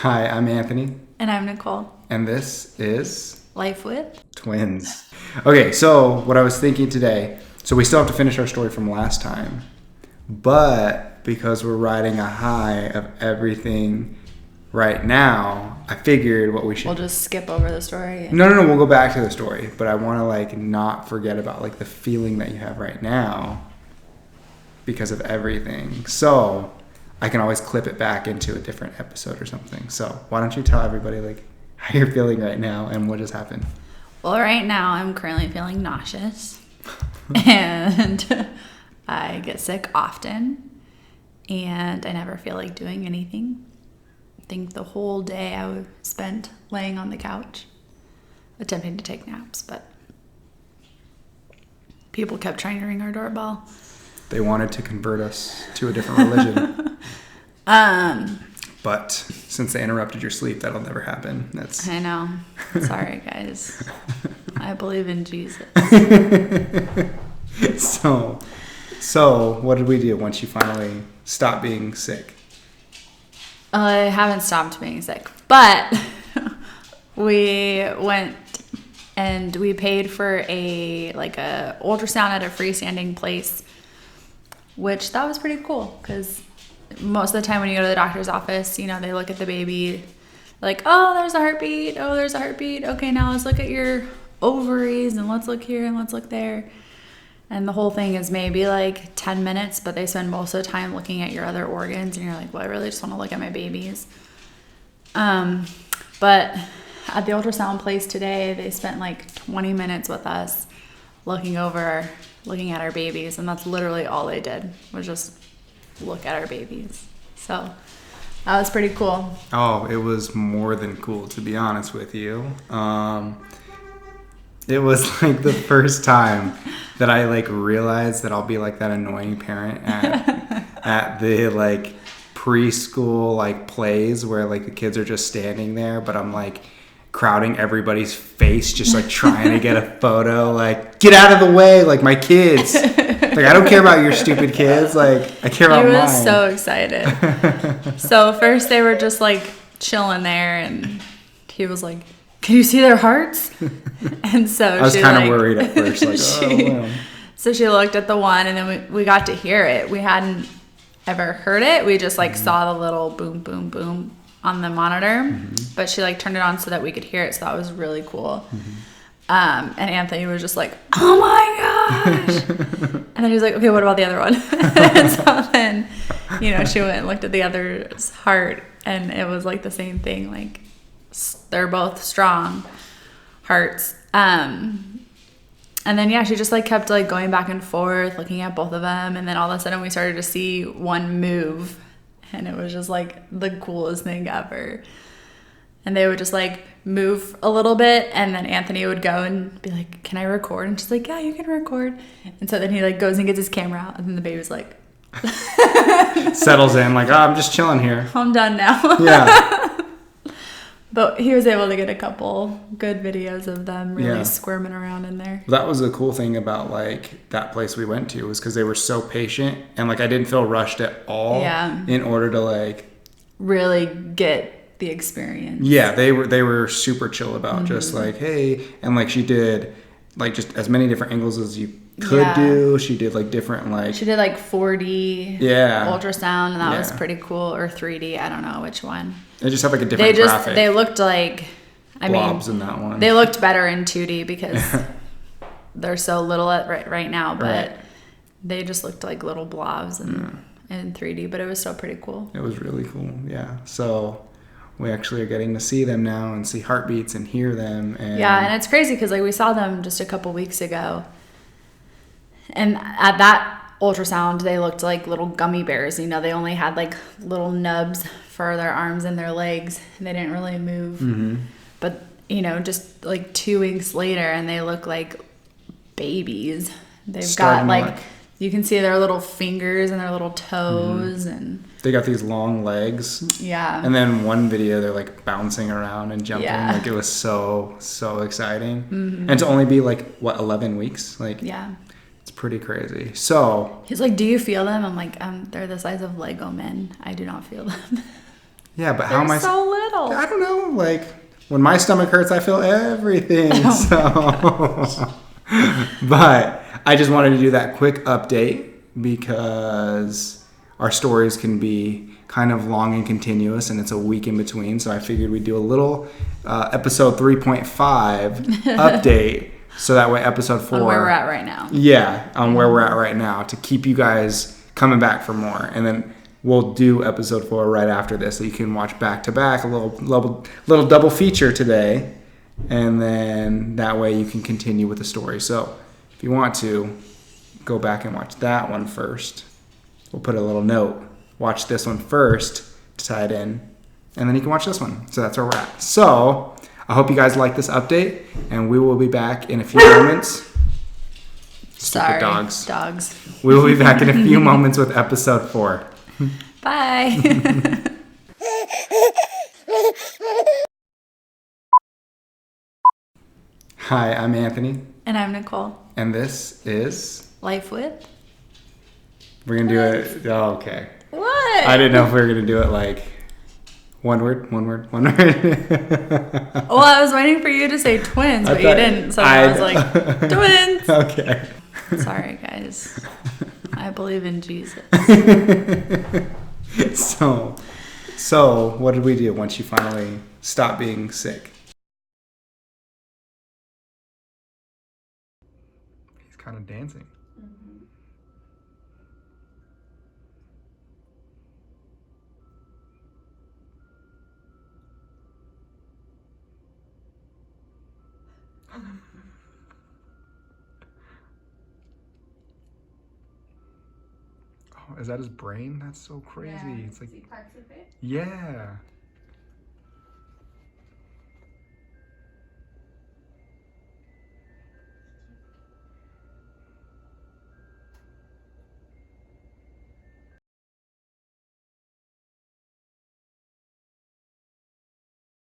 Hi, I'm Anthony. And I'm Nicole. And this is Life with Twins. Okay, so what I was thinking today, so we still have to finish our story from last time, but because we're riding a high of everything right now, I figured what we should... We'll just skip over the story. No, we'll go back to the story, but I want to not forget about the feeling that you have right now because of everything. So I can always clip it back into a different episode or something. So why don't you tell everybody how you're feeling right now and what just happened? Well, right now I'm currently feeling nauseous and I get sick often and I never feel like doing anything. I think the whole day I spent laying on the couch attempting to take naps, but people kept trying to ring our doorbell. They wanted to convert us to a different religion. But since they interrupted your sleep, that'll never happen. I know. Sorry, guys. I believe in Jesus. So what did we do once you finally stopped being sick? I haven't stopped being sick, but we went and we paid for a ultrasound at a freestanding place, which that was pretty cool because most of the time when you go to the doctor's office, they look at the baby like, oh, there's a heartbeat. Oh, there's a heartbeat. Okay, now let's look at your ovaries and let's look here and let's look there. And the whole thing is maybe 10 minutes, but they spend most of the time looking at your other organs and you're like, well, I really just want to look at my babies. But at the ultrasound place today, they spent 20 minutes with us looking at our babies, and that's literally all they did was just look at our babies. So that was pretty cool. Oh, it was more than cool, to be honest with you. It was the first time that I realized that I'll be that annoying parent at the preschool plays where the kids are just standing there, but I'm crowding everybody's face, just trying to get a photo, get out of the way, my kids. I don't care about your stupid kids. I care about mine. He was so excited. So first they were just chilling there, and he was like, "Can you see their hearts?" And so I was kind of worried at first, wow. So she looked at the one, and then we got to hear it. We hadn't ever heard it. We just saw the little boom, boom, boom on the monitor, but she turned it on so that we could hear it. So that was really cool. And Anthony was just like, "Oh my gosh!" And then he was like, "Okay, what about the other one?" And so then, she went and looked at the other's heart, and it was the same thing. They're both strong hearts. And then she just kept going back and forth, looking at both of them, and then all of a sudden we started to see one move, and it was just the coolest thing ever. And they would just move a little bit, and then Anthony would go and be like, "Can I record?" And she's like, "Yeah, you can record." And so then he goes and gets his camera out, and then the baby's settles in oh, I'm just chilling here. I'm done now. Yeah. But he was able to get a couple good videos of them really squirming around in there. That was the cool thing about that place we went to, was because they were so patient, and I didn't feel rushed at all. Yeah. In order to really get the experience. Yeah, they were super chill about just hey, and she did just as many different angles as you could do. She did different she did 4D ultrasound, and that was pretty cool, or 3D, I don't know which one. They just have a different graphic. They looked blobs in that one. They looked better in 2D because they're so little right now, but they just looked like little blobs in 3D, but it was still pretty cool. It was really cool, yeah. So we actually are getting to see them now and see heartbeats and hear them. And it's crazy because we saw them just a couple weeks ago, and at that ultrasound they looked like little gummy bears. They only had little nubs for their arms and their legs, and they didn't really move. But just 2 weeks later, and they look like babies. They've got you can see their little fingers and their little toes, and they got these long legs. Yeah. And then one video they're bouncing around and jumping. It was so exciting. And to only be 11 weeks? Yeah. It's pretty crazy. So he's like, "Do you feel them?" I'm like, they're the size of Lego men. I do not feel them. Yeah, but how am I? They're so little. I don't know. Like when my stomach hurts, I feel everything. So, but I just wanted to do that quick update because our stories can be kind of long and continuous, and it's a week in between. So I figured we'd do a little episode 3.5 update, so that way episode 4 On where we're at right now. Yeah, on where we're at right now to keep you guys coming back for more, and then we'll do episode 4 right after this, so you can watch back to back a little double feature today, and then that way you can continue with the story. So if you want to go back and watch that one first, we'll put a little note. Watch this one first to tie it in, and then you can watch this one. So that's where we're at. So I hope you guys like this update, and we will be back in a few moments. Sorry, dogs. Dogs. We will be back in a few moments with episode 4. Bye. Hi, I'm Anthony, And I'm Nicole. and this is... Life with? We're going to do it... Oh, okay. What? I didn't know if we were going to do it like one word. Well, I was waiting for you to say twins, but you didn't. So I was like, twins. Okay. Sorry, guys. I believe in Jesus. So what did we do once you finally stopped being sick? He's kind of dancing. Oh, is that his brain? That's so crazy. It's like, See parts of it? yeah.